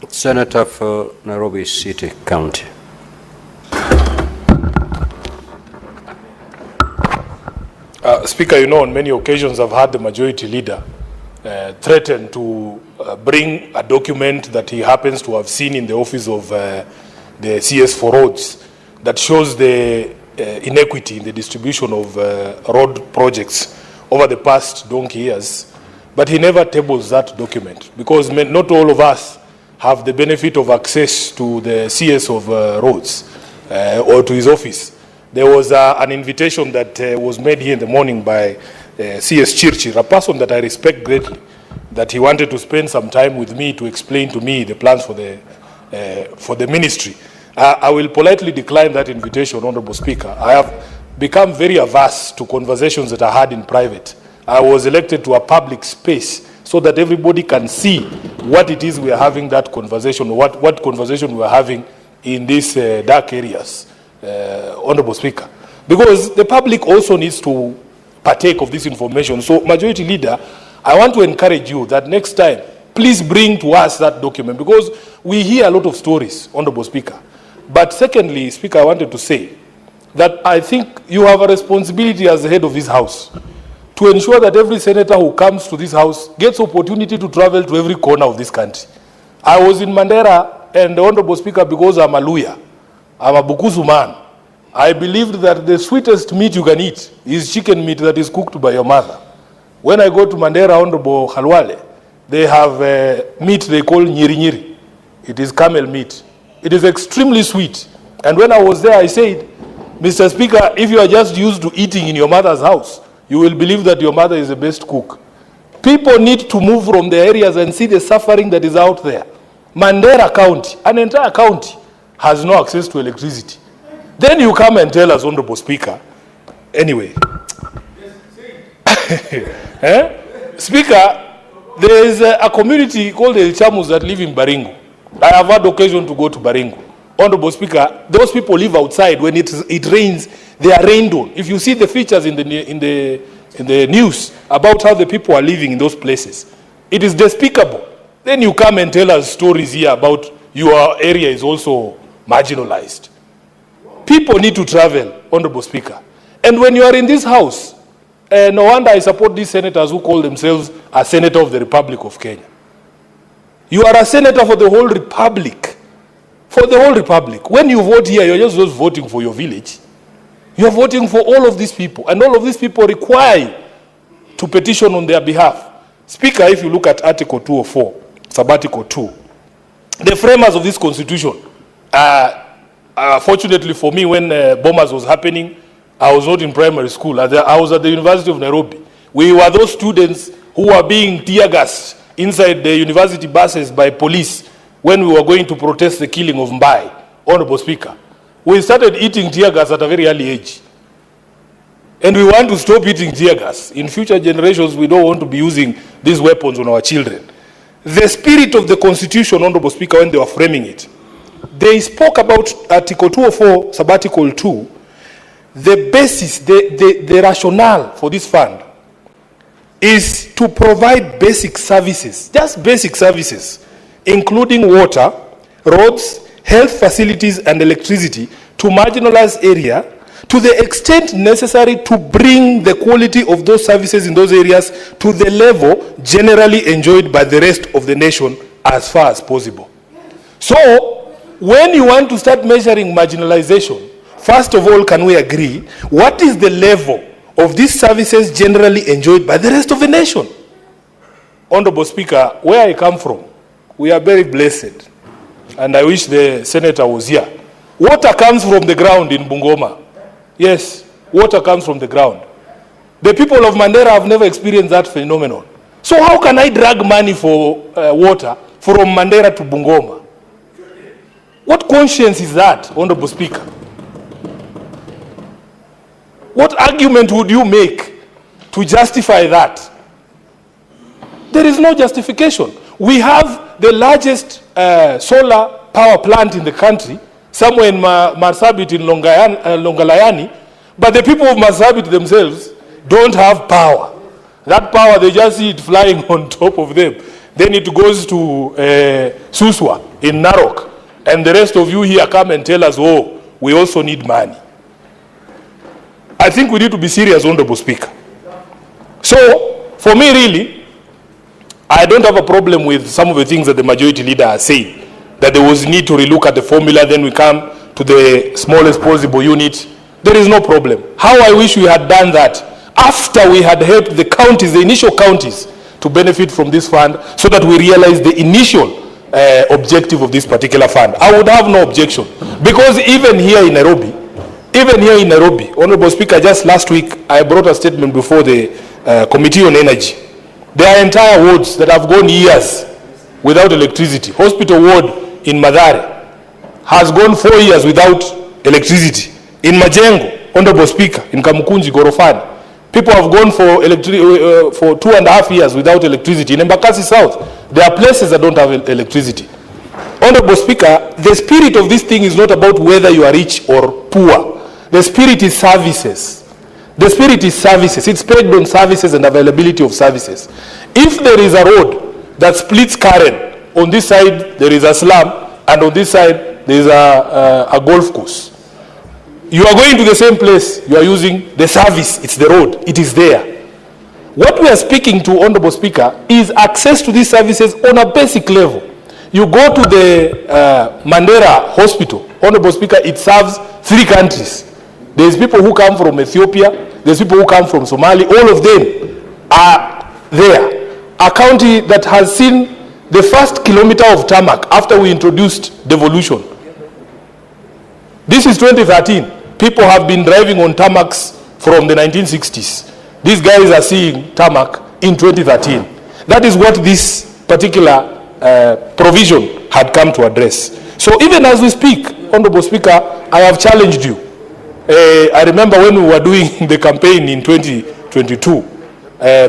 Senator for Nairobi City County. Speaker, you know, on many occasions I've had the majority leader threaten to bring a document that he happens to have seen in the office of the CS for roads that shows the inequity in the distribution of road projects over the past donkey years. But he never tables that document because not all of us have the benefit of access to the CS of roads or to his office. There was an invitation that was made here in the morning by CS Chirchir, a person that I respect greatly, that he wanted to spend some time with me to explain to me the plans for the ministry. I will politely decline that invitation, Honorable Speaker. I have become very averse to conversations that I had in private. I was elected to a public space so that everybody can see what it is we are having that conversation, what conversation we are having in these dark areas. Honorable Speaker, because the public also needs to partake of this information. So, Majority Leader, I want to encourage you that next time, please bring to us that document, because we hear a lot of stories, Honorable Speaker. But secondly, Speaker, I wanted to say that I think you have a responsibility as the head of this House to ensure that every senator who comes to this House gets opportunity to travel to every corner of this country. I was in Mandera, and the Honorable Speaker, because I'm a Luya, I'm a Bukusu man, I believed that the sweetest meat you can eat is chicken meat that is cooked by your mother. When I go to Mandera, Honorable Khalwale, they have meat they call nyiri nyiri. It is camel meat. It is extremely sweet. And when I was there, I said, Mr. Speaker, if you are just used to eating in your mother's house, you will believe that your mother is the best cook. People need to move from the areas and see the suffering that is out there. Mandera County, an entire county, has no access to electricity. Then you come and tell us, Honorable Speaker. Anyway. Speaker, there is a community called El Chamus that live in Baringo. I have had occasion to go to Baringo. Honorable Speaker, those people live outside. When it rains, they are rained on. If you see the features in the news about how the people are living in those places, it is despicable. Then you come and tell us stories here about your area is also marginalized. People need to travel, Honorable Speaker. And when you are in this House, no wonder I support these senators who call themselves a senator of the Republic of Kenya. You are a senator for the whole Republic. For the whole Republic. When you vote here, you're just voting for your village. You're voting for all of these people. And all of these people require you to petition on their behalf. Speaker, if you look at Article 204, Sub-Article 2, the framers of this constitution, fortunately for me, when bombers was happening, I was not in primary school. I was at the University of Nairobi. We were those students who were being tear gassed inside the university buses by police when we were going to protest the killing of Mbai. Honorable Speaker, we started eating tear gas at a very early age. And we want to stop eating tear gas. In future generations, we don't want to be using these weapons on our children. The spirit of the Constitution, Honorable Speaker, when they were framing it, they spoke about Article 204, Sub-Article 2, the basis, the rationale for this fund is to provide basic services, just basic services, including water, roads, health facilities, and electricity to marginalized area to the extent necessary to bring the quality of those services in those areas to the level generally enjoyed by the rest of the nation as far as possible. So, when you want to start measuring marginalization, first of all, can we agree, what is the level of these services generally enjoyed by the rest of the nation? Honorable Speaker, where I come from, we are very blessed. And I wish the senator was here. Water comes from the ground in Bungoma. Yes, water comes from the ground. The people of Mandera have never experienced that phenomenon. So how can I drag money for water from Mandera to Bungoma? What conscience is that, Honorable Speaker? What argument would you make to justify that? There is no justification. We have the largest solar power plant in the country, somewhere in Marsabit in Longalayani, but the people of Marsabit themselves don't have power. That power, they just see it flying on top of them. Then it goes to Suswa. in Narok, and the rest of you here come and tell us, oh, we also need money. I think we need to be serious, Honorable Speaker. So, for me really, I don't have a problem with some of the things that the majority leader has said, that there was need to relook at the formula, then we come to the smallest possible unit. There is no problem. How I wish we had done that after we had helped the counties, the initial counties, to benefit from this fund, so that we realize the initial objective of this particular fund. I would have no objection. Because even here in Nairobi, Honorable Speaker, just last week, I brought a statement before the Committee on Energy. There are entire wards that have gone years without electricity. Hospital ward in Mathare has gone 4 years without electricity. In Majengo, Honorable Speaker, in Kamukunji, Gorofani, people have gone for 2.5 years without electricity. In Embakasi South, there are places that don't have electricity. Honorable Speaker, the spirit of this thing is not about whether you are rich or poor. The spirit is services. The spirit is services. It's based on services and availability of services. If there is a road that splits Karen, on this side there is a slum, and on this side there is a golf course. You are going to the same place, you are using the service, it's the road, it is there. What we are speaking to, Honorable Speaker, is access to these services on a basic level. You go to the Mandera Hospital, Honorable Speaker, it serves 3 countries. There's people who come from Ethiopia, there's people who come from Somalia, all of them are there. A county that has seen the first kilometer of tarmac after we introduced devolution. This is 2013. People have been driving on tarmacs from the 1960s. These guys are seeing tarmac in 2013. That is what this particular provision had come to address. So even as we speak, Honorable Speaker, I have challenged you. I remember when we were doing the campaign in 2022,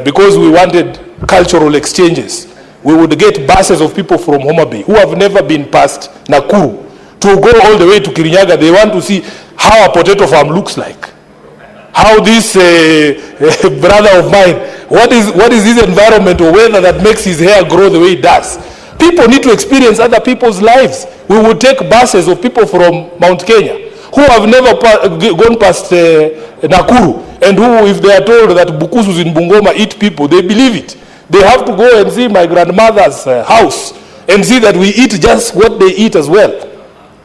because we wanted cultural exchanges, we would get buses of people from Homa Bay who have never been past Nakuru to go all the way to Kirinyaga. They want to see how a potato farm looks like. How this brother of mine, what is his environment or weather that makes his hair grow the way it does. People need to experience other people's lives. We would take buses of people from Mount Kenya who have never gone past Nakuru, and who, if they are told that Bukusus in Bungoma eat people, they believe it. They have to go and see my grandmother's house and see that we eat just what they eat as well.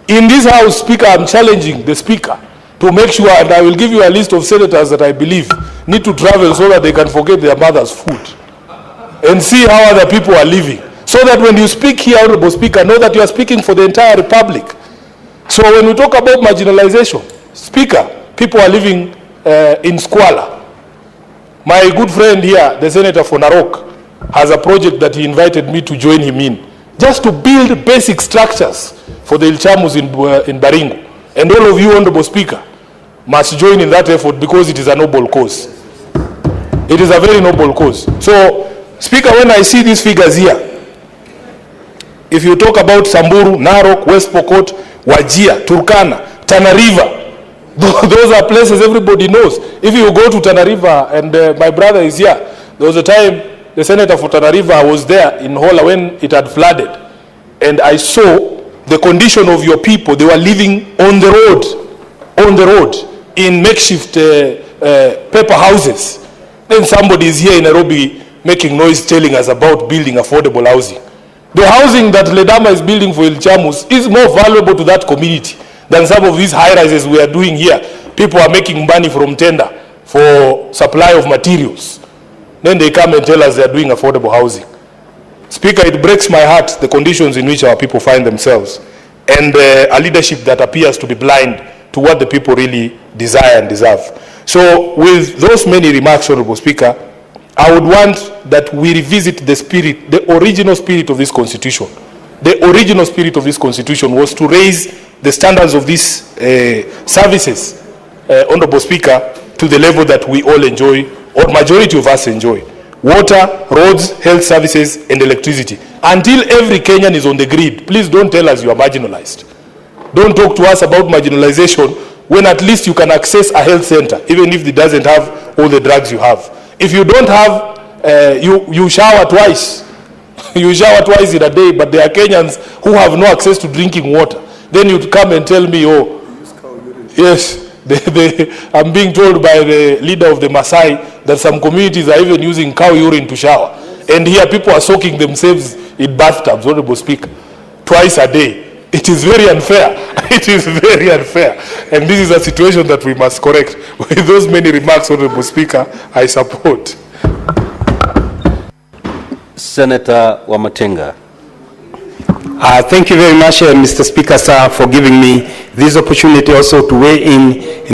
In this house, Speaker, I'm challenging the Speaker to make sure, and I will give you a list of senators that I believe need to travel so that they can forget their mother's food and see how other people are living. So that when you speak here, Honorable Speaker, know that you are speaking for the entire Republic. So when we talk about marginalization, Speaker, people are living in squalor. My good friend here, the Senator for Narok, has a project that he invited me to join him in, just to build basic structures for the Ilchamus in Baringo. And all of you, Honorable Speaker, must join in that effort, because it is a noble cause. It is a very noble cause. So, Speaker, when I see these figures here, if you talk about Samburu, Narok, West Pokot, Wajir, Turkana, Tana River, those are places everybody knows. If you go to Tana River, and my brother is here, there was a time the Senator for Tana River was there in Hola when it had flooded, and I saw the condition of your people. They were living on the road, in makeshift paper houses. Then somebody is here in Nairobi making noise telling us about building affordable housing. The housing that Ledama is building for Ilchamus is more valuable to that community than some of these high-rises we are doing here. People are making money from tender for supply of materials. Then they come and tell us they are doing affordable housing. Speaker, it breaks my heart, the conditions in which our people find themselves, and a leadership that appears to be blind to what the people really desire and deserve. So with those many remarks, Honorable Speaker, I would want that we revisit the spirit, the original spirit of this Constitution. The original spirit of this Constitution was to raise the standards of these services, Honorable Speaker, to the level that we all enjoy, or majority of us enjoy. Water, roads, health services, and electricity. Until every Kenyan is on the grid, please don't tell us you are marginalized. Don't talk to us about marginalization when at least you can access a health center, even if it doesn't have all the drugs you have. If you don't have, you shower twice. You shower twice in a day, but there are Kenyans who have no access to drinking water. Then you come and tell me, oh, yes, I'm being told by the leader of the Maasai that some communities are even using cow urine to shower. And here people are soaking themselves in bathtubs, Honorable Speaker, twice a day. It is very unfair. It is very unfair. And this is a situation that we must correct. With those many remarks, Honorable Speaker, I support. Senator Wamatenga. Thank you very much, Mr. Speaker, sir, for giving me this opportunity also to weigh in